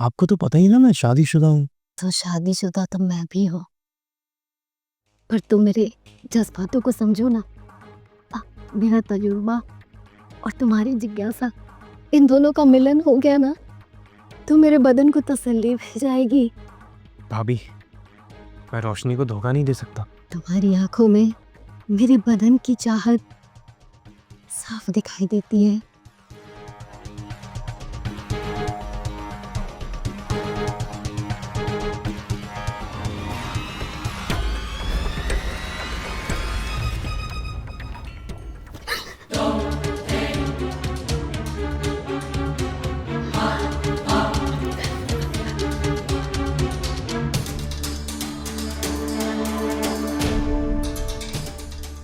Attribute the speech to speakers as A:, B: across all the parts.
A: आपको तो पता ही ना मैं शादीशुदा हूँ।
B: तो शादीशुदा तो मैं भी हूँ, पर तुम मेरे जज्बातों को समझो ना। मेरा तजुर्बा और तुम्हारी जिज्ञासा, इन दोनों का मिलन हो गया ना, तो मेरे बदन को तसल्ली मिल जाएगी।
A: भाभी, मैं रोशनी को धोखा नहीं दे सकता।
B: तुम्हारी आंखों में मेरे बदन की चाहत साफ दिखाई देती है।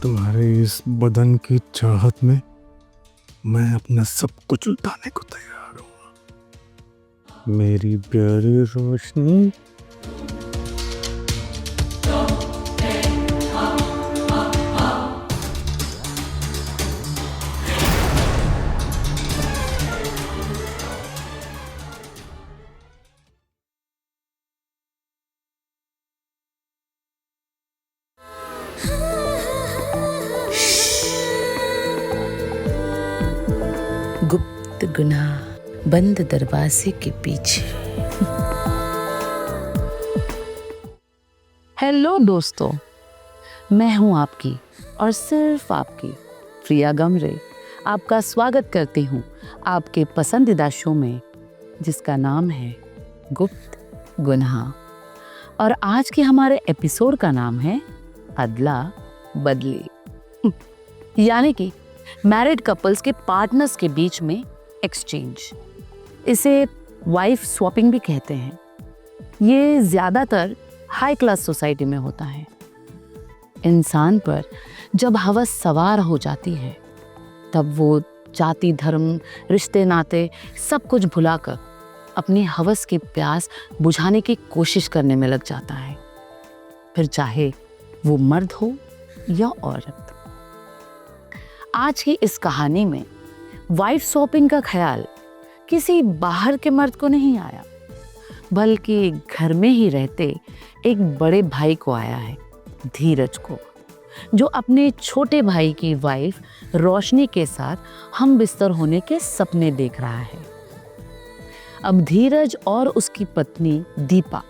A: तुम्हारे इस बदन की चाहत में मैं अपना सब कुछ लुटाने को तैयार हूँ। मेरी प्यारी रोशनी।
C: गुप्त गुनाह बंद दरवाजे के पीछे। हेलो दोस्तों, मैं हूं आपकी और सिर्फ आपकी प्रिया गमरे आपका स्वागत करती हूं आपके पसंदीदा शो में, जिसका नाम है गुप्त गुनाह। और आज के हमारे एपिसोड का नाम है अदला बदली, यानी कि मैरिड कपल्स के पार्टनर्स के बीच में एक्सचेंज। इसे वाइफ स्वैपिंग भी कहते हैं। ये ज़्यादातर हाई क्लास सोसाइटी में होता है। इंसान पर जब हवस सवार हो जाती है, तब वो जाति, धर्म, रिश्ते, नाते सब कुछ भुलाकर अपनी हवस की प्यास बुझाने की कोशिश करने में लग जाता है, फिर चाहे वो मर्द हो या औरत। आज की इस कहानी में वाइफ स्वैपिंग का ख्याल किसी बाहर के मर्द को नहीं आया, बल्कि घर में ही रहते एक बड़े भाई को आया है, धीरज को, जो अपने छोटे भाई की वाइफ रोशनी के साथ हम बिस्तर होने के सपने देख रहा है। अब धीरज और उसकी पत्नी दीपा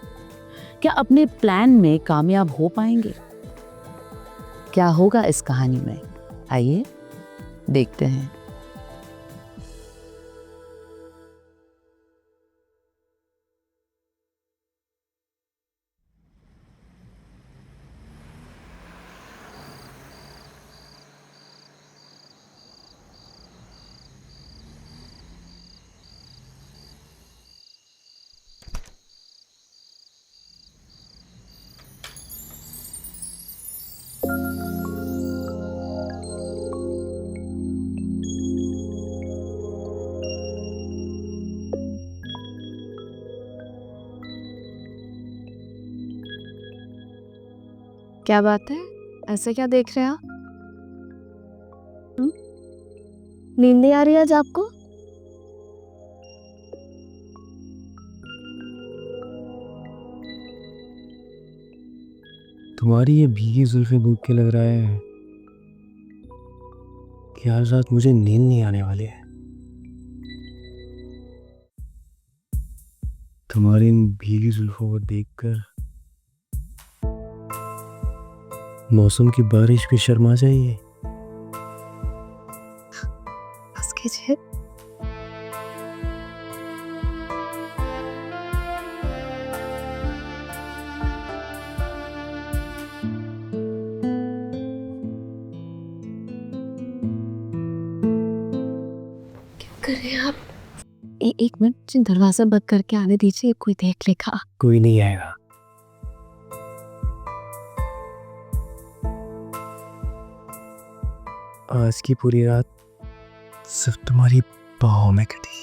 C: क्या अपने प्लान में कामयाब हो पाएंगे? क्या होगा इस कहानी में? आइए देखते हैं।
B: क्या बात है, ऐसे क्या देख रहे हैं आप? नींद नहीं आ रही आज आपको?
A: तुम्हारी ये भीगी जुल्फें देख के लग रहा है कि आज रात मुझे नींद नहीं आने वाली है। तुम्हारी इन भीगी जुल्फों को देखकर मौसम की बारिश भी शर्मा जाइए।
B: बस कीजिए। क्या करें आप? एक मिनट, दरवाजा बंद करके आने दीजिए, कोई देख लेगा।
A: कोई नहीं आएगा। आज की पूरी रात सिर्फ तुम्हारी बाहों में कटी।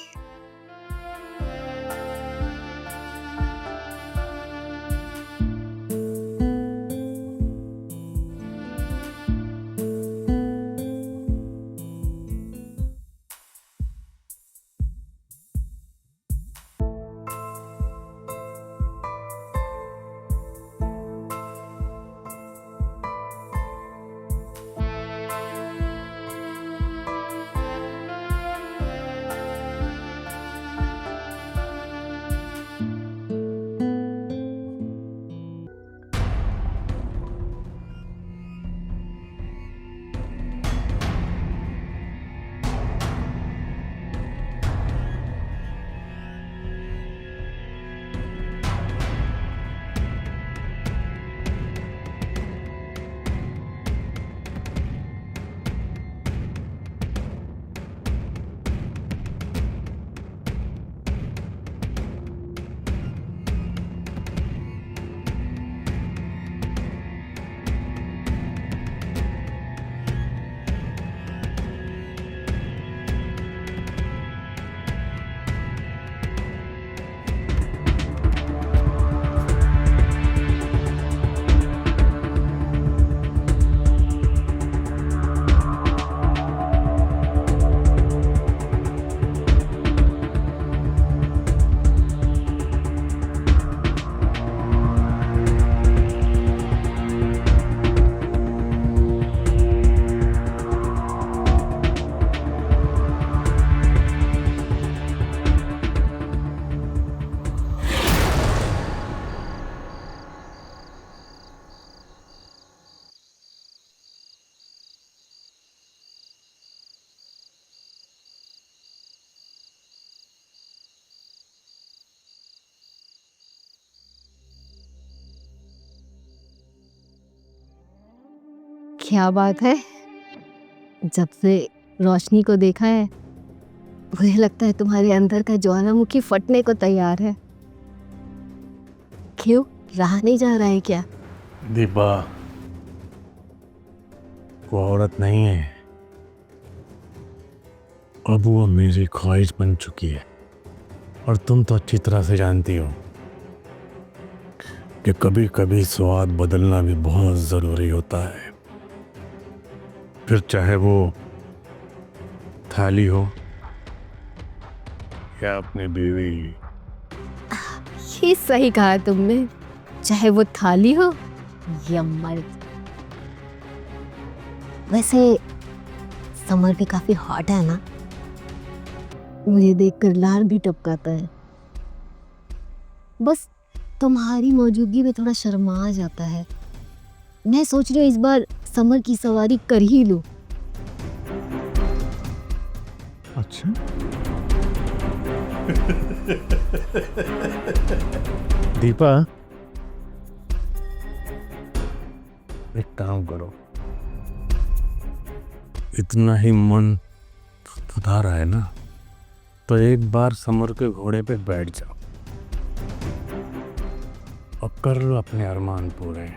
B: क्या बात है, जब से रोशनी को देखा है मुझे लगता है तुम्हारे अंदर का ज्वालामुखी फटने को तैयार है। क्यों, रहा नहीं जा रहा है क्या?
A: दीपा, वो औरत नहीं है, अब वो मेरी ख्वाहिश बन चुकी है। और तुम तो अच्छी तरह से जानती हो कि कभी कभी स्वाद बदलना भी बहुत ज़रूरी होता है, फिर चाहे वो थाली हो या अपनी बीवी।
B: ये सही कहा तुमने, चाहे वो थाली हो या मर्द। वैसे समर भी काफी हॉट है ना, मुझे देखकर लार भी टपकाता है। बस तुम्हारी मौजूदगी में थोड़ा शर्मा जाता है। मैं सोच रही हूँ इस बार समर की सवारी कर ही लूं।
A: अच्छा दीपा, एक काम करो, इतना ही मन बता रहा है ना, तो एक बार समर के घोड़े पे बैठ जाओ और कर लो अपने अरमान पूरे।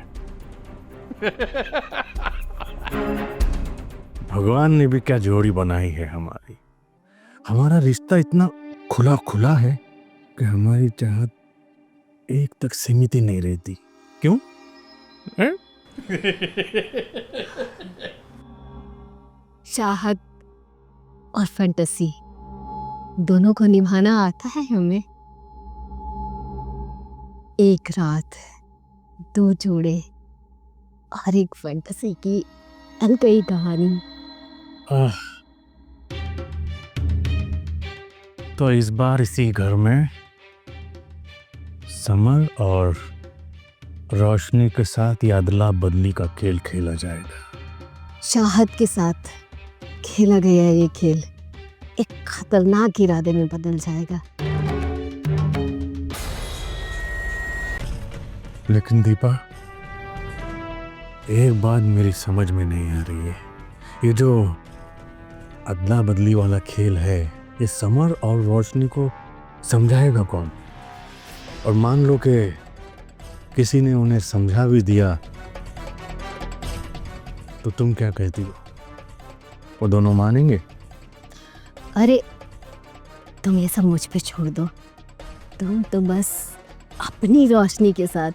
A: भगवान ने भी क्या जोड़ी बनाई है हमारी। हमारा रिश्ता इतना खुला खुला है कि हमारी चाहत एक तक सीमित ही नहीं रहती। क्यों?
B: चाहत और फैंटेसी दोनों को निभाना आता है हमें। एक रात, दो जोड़े और एक फैंटेसी की अलकई कहानी।
A: आह, तो इस बार इसी घर में समर और रोशनी के साथ ये अदला बदली का खेल खेला जाएगा।
B: चाहत के साथ खेला गया ये खेल एक खतरनाक इरादे में बदल जाएगा।
A: लेकिन दीपा, एक बात मेरी समझ में नहीं आ रही है, ये जो अदला बदली वाला खेल है, ये समर और रोशनी को समझाएगा कौन? और मान लो कि किसी ने उन्हें समझा भी दिया तो तुम क्या कहती हो? वो दोनों मानेंगे?
B: अरे तुम ये सब मुझ पे छोड़ दो। तुम तो बस अपनी रोशनी के साथ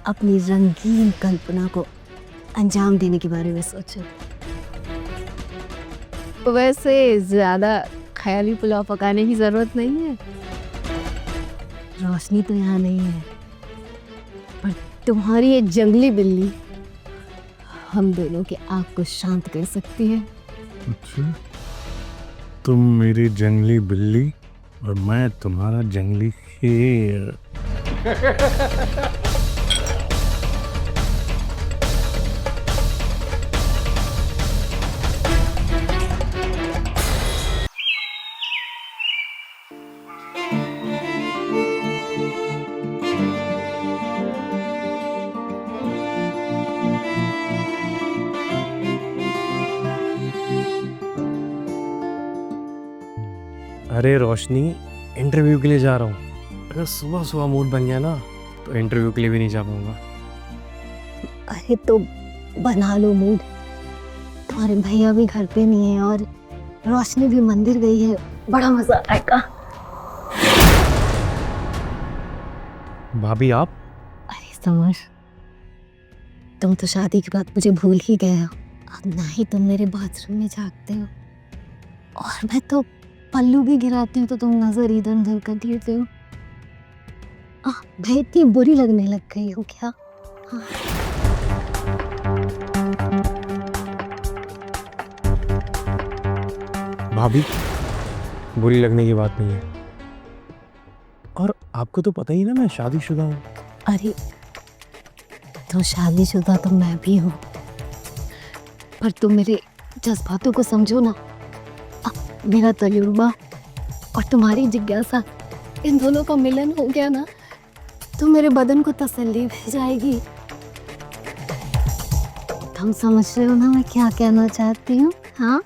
B: अपनी रंगीन कल्पना को अंजाम देने के बारे में सोचो। वैसे ज्यादा ख्याली पुलाव पकाने की जरूरत नहीं है। रोशनी तो यहाँ नहीं है, पर तुम्हारी ये जंगली बिल्ली हम दोनों के आग को शांत कर सकती है।
A: अच्छा, तुम मेरी जंगली बिल्ली और मैं तुम्हारा जंगली शेर।
D: अरे रोशनी, इंटरव्यू के लिए जा रहा हूँ। अगर सुबह सुबह मूड बन गया ना तो इंटरव्यू के लिए भी नहीं जा पाऊंगा।
B: अरे तो बना लो मूड। तुम्हारे भैया भी घर पे नहीं है और रोशनी भी मंदिर गई है, बड़ा मजा आएगा।
D: भाभी आप?
B: अरे समर, तुम तो शादी के बाद मुझे भूल ही गए हो। अब ना ही तुम मेरे बाथरूम में झांकते हो, और मैं तो पल्लू भी गिराती हूँ तो तुम नजर इधर उधर कर देते हो। मैं इतनी बुरी लगने लग गई हूँ क्या?
D: भाभी, बुरी लगने की बात नहीं है। और आपको तो पता ही ना मैं शादीशुदा हूँ।
B: अरे तो शादीशुदा तो मैं भी हूँ, पर तुम मेरे जज्बातों को समझो ना। मेरा तजुर्बा और तुम्हारी जिज्ञासा, इन दोनों का मिलन हो गया ना तो मेरे बदन को तसल्ली मिल जाएगी। तुम समझ रहे हो ना मैं क्या कहना चाहती हूँ? हाँ,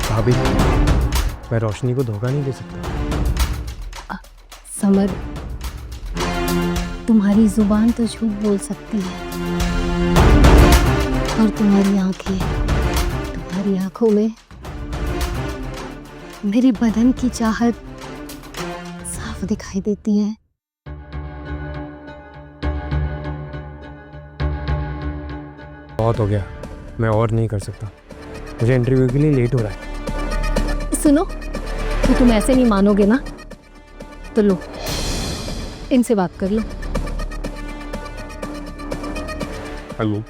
D: भाभी, मैं रोशनी को धोखा नहीं दे सकता।
B: समर, तुम्हारी जुबान तो झूठ बोल सकती है और तुम्हारी आंखों में मेरे बदन की चाहत साफ दिखाई देती है।
D: बहुत हो गया, मैं और नहीं कर सकता। मुझे इंटरव्यू के लिए लेट हो रहा है।
B: सुनो, तो तुम ऐसे नहीं मानोगे ना, तो लो इनसे बात कर लो।
D: हेलो।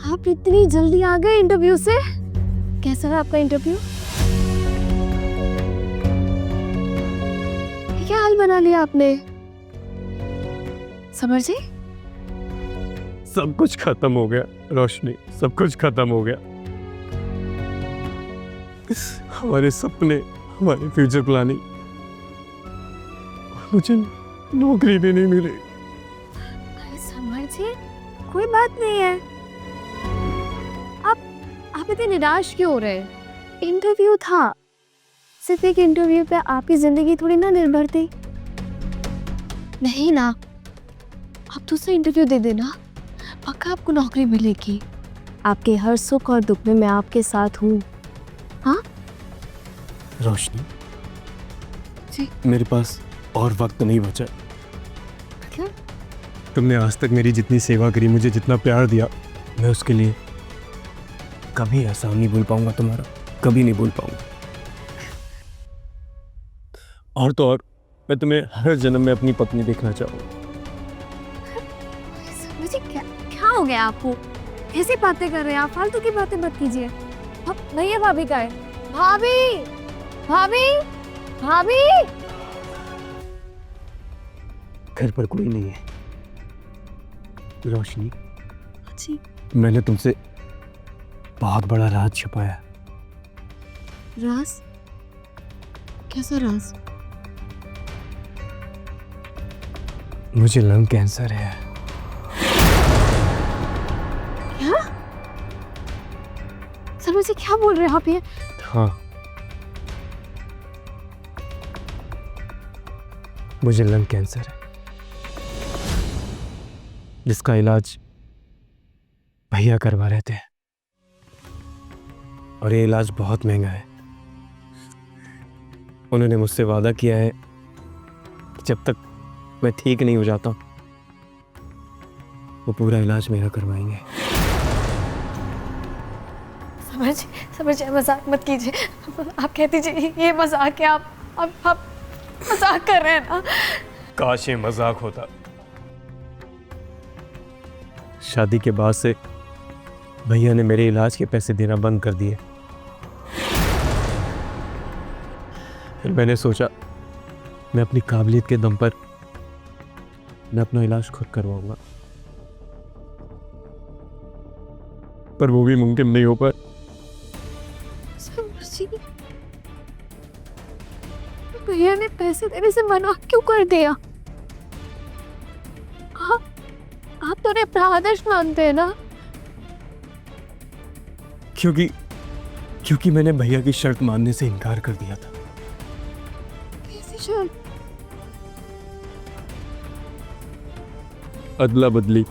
B: आप इतनी जल्दी आ गए इंटरव्यू से? कैसा रहा आपका इंटरव्यू? क्या हाल बना लिया आपने? समर जी,
D: सब कुछ खत्म हो गया रोशनी, सब कुछ खत्म हो गया। हमारे सपने, हमारे फ्यूचर प्लानिंग, मुझे नौकरी भी नहीं मिली।
B: अरे समर जी, कोई बात नहीं है। आप इतने निराश क्यों हो रहे हैं? इंटरव्यू था, सिर्फ एक इंटरव्यू पे आपकी जिंदगी थोड़ी ना निर्भर थी। नहीं ना, आप दूसरा इंटरव्यू दे देना, पक्का आपको नौकरी मिलेगी। आपके हर सुख और दुख में मैं आपके साथ हूँ। हाँ
D: रोशनी
B: जी,
D: मेरे पास और वक्त नहीं बचा।
B: क्या?
D: तुमने आज तक मेरी जितनी सेवा करी, मुझे जितना प्यार दिया, मैं उसके लिए कभी एहसान नहीं भूल पाऊंगा तुम्हारा, कभी नहीं भूल पाऊंगा। और तो और, मैं तुम्हें हर जन्म में अपनी पत्नी देखना चाहूंगा।
B: मुझे क्या हो गया आपको? ऐसी बातें कर रहे हैं आप? फालतू की बातें मत कीजिए। भैया भाभी का है। भाभी, भाभी, भाभी।
D: घर पर कोई नहीं है रोशनी।
B: जी,
D: मैंने तुमसे बहुत बड़ा राज छुपाया।
B: राज? कैसा राज?
D: मुझे लंग कैंसर है।
B: क्या? सर मुझे क्या बोल रहे हैं आप ये?
D: हाँ, मुझे लंग कैंसर है, जिसका इलाज भैया करवा रहे थे, और ये इलाज बहुत महंगा है। उन्होंने मुझसे वादा किया है कि जब तक मैं ठीक नहीं हो जाता, वो पूरा इलाज मेरा करवाएंगे।
B: समझ मजाक मत कीजिए। आप कहती दीजिए ये मजाक है। आप मजाक कर रहे हैं ना?
D: काश ये मजाक होता। शादी के बाद से भैया ने मेरे इलाज के पैसे देना बंद कर दिए। फिर मैंने सोचा मैं अपनी काबिलियत के दम पर मैं अपना इलाज खुद करवाऊंगा, पर वो भी मुमकिन नहीं हो पाया।
B: भैया ने पैसे देने से मना क्यों कर दिया? आप तो उन्हें अपना आदर्श मानते हैं ना?
D: क्योंकि मैंने भैया की शर्त मानने से इनकार कर दिया था।
B: कैसी शर्त?
D: अदला बदली।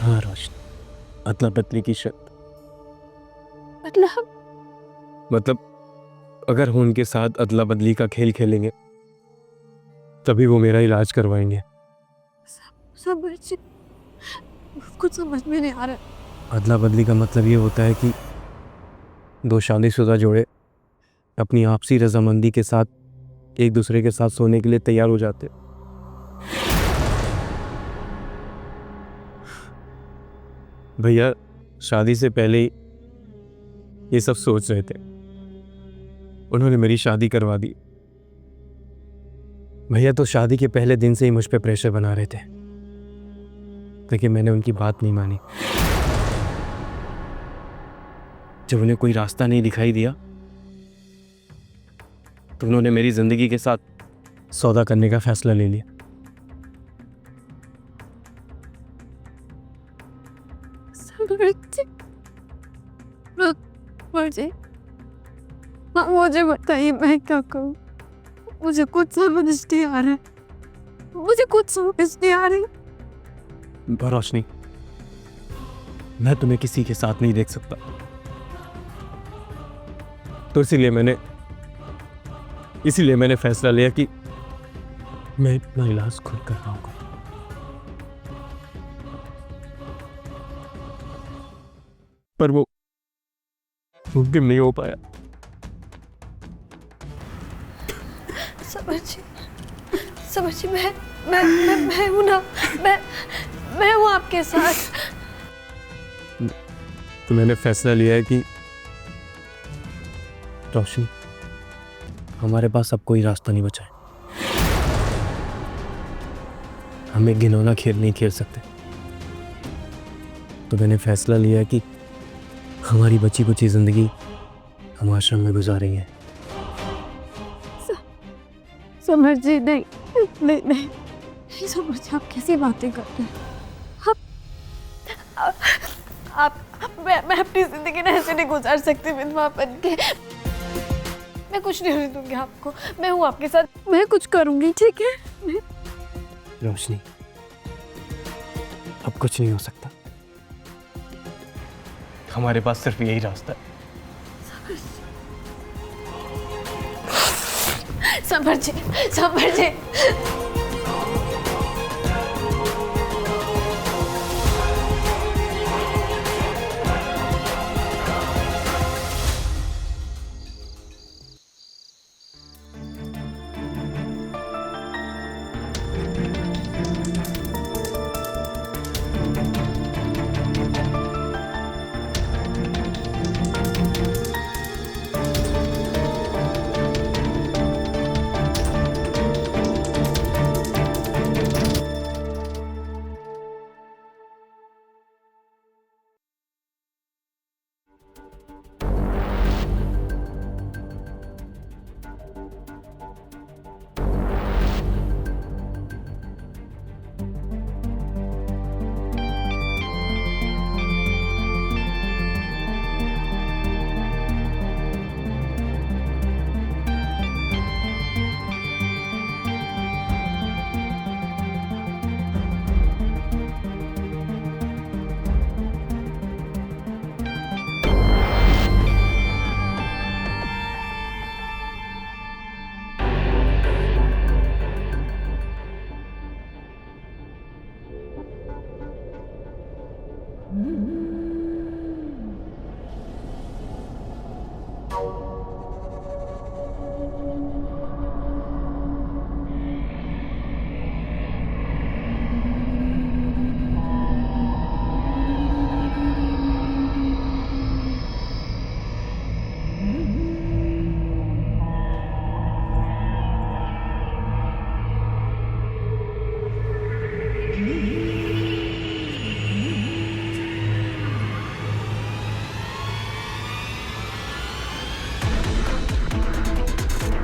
D: हाँ रोशनी, अदला बदली की शर्त। मतलब अगर हम उनके साथ अदला बदली का खेल खेलेंगे, तभी वो मेरा इलाज करवाएंगे।
B: समर जी, कुछ समझ में नहीं आ रहा।
D: अदला बदली का मतलब ये होता है कि दो शादीशुदा जोड़े अपनी आपसी रजामंदी के साथ एक दूसरे के साथ सोने के लिए तैयार हो जाते। भैया शादी से पहले ही ये सब सोच रहे थे, उन्होंने मेरी शादी करवा दी। भैया तो शादी के पहले दिन से ही मुझ पे प्रेशर बना रहे थे, लेकिन मैंने उनकी बात नहीं मानी। जब उन्हें कोई रास्ता नहीं दिखाई दिया तो उन्होंने मेरी जिंदगी के साथ सौदा करने का फैसला ले लिया।
B: समर जी, मुझे मुझे बताइए मैं क्या करूं? मुझे कुछ समझ नहीं आ रहा है, मुझे कुछ समझ नहीं आ रही।
D: रोशनी, मैं तुम्हें किसी के साथ नहीं देख सकता, तो इसीलिए मैंने फैसला लिया कि मैं अपना इलाज खुद करवाऊंगा। पर वो मुमकिन नहीं हो पाया।
B: समर जी, मैं हूं ना, मैं हूं आपके साथ।
D: तो मैंने फैसला लिया है कि रोशनी, हमारे पास अब कोई रास्ता नहीं बचा है। हम एक घिनौना खेल नहीं खेल सकते। तो मैंने फैसला लिया है कि हमारी बची कुची जिंदगी हम आश्रम में गुजारेंगे।
B: समर जी, नहीं समर जी, आप कैसी बातें करते हैं? मैं अपनी जिंदगी ना ऐसे नहीं गुजार सकती विधवा बन के। मैं कुछ नहीं होने दूंगी आपको, मैं हूँ आपके साथ, मैं कुछ करूंगी, ठीक है?
D: रोशनी, अब कुछ नहीं हो सकता। हमारे पास सिर्फ यही रास्ता है।
B: समर जी, समर जी।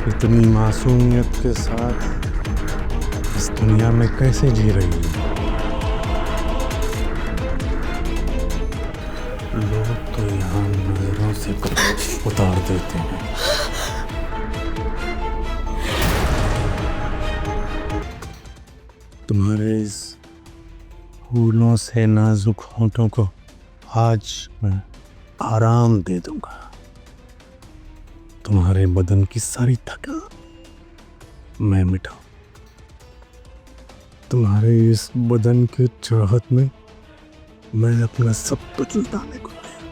A: इतनी मासूमियत के साथ इस दुनिया में कैसे जी रही है? लोग तो यहाँ नजरों से उतार देते हैं। तुम्हारे इस फूलों से नाजुक होठों को आज मैं आराम दे दूंगा। तुम्हारे बदन की सारी थकान मैं मिटाऊं। तुम्हारे इस बदन के चाहत में मैं अपना सब कुछ लुटाने को तैयार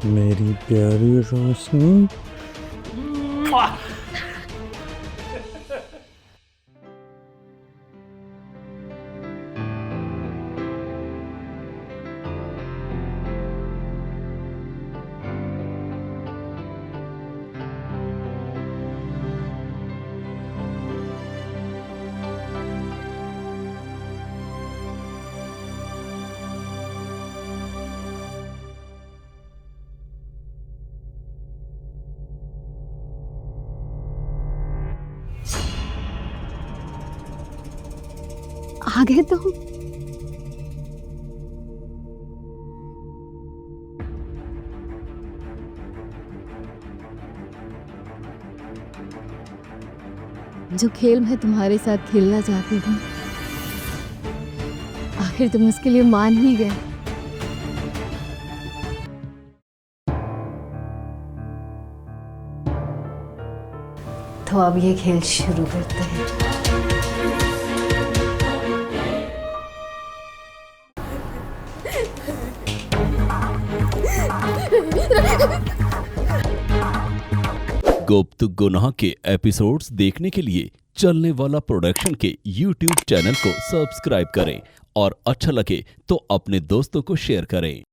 A: हूं। मेरी प्यारी रोशनी।
B: आ गए तो जो खेल मैं तुम्हारे साथ खेलना चाहती थी, आखिर तुम उसके लिए मान ही गए। तो अब ये खेल शुरू करते हैं।
E: गुप्त गुनाह के एपिसोड्स देखने के लिए चलने वाला प्रोडक्शन के YouTube चैनल को सब्सक्राइब करें और अच्छा लगे तो अपने दोस्तों को शेयर करें।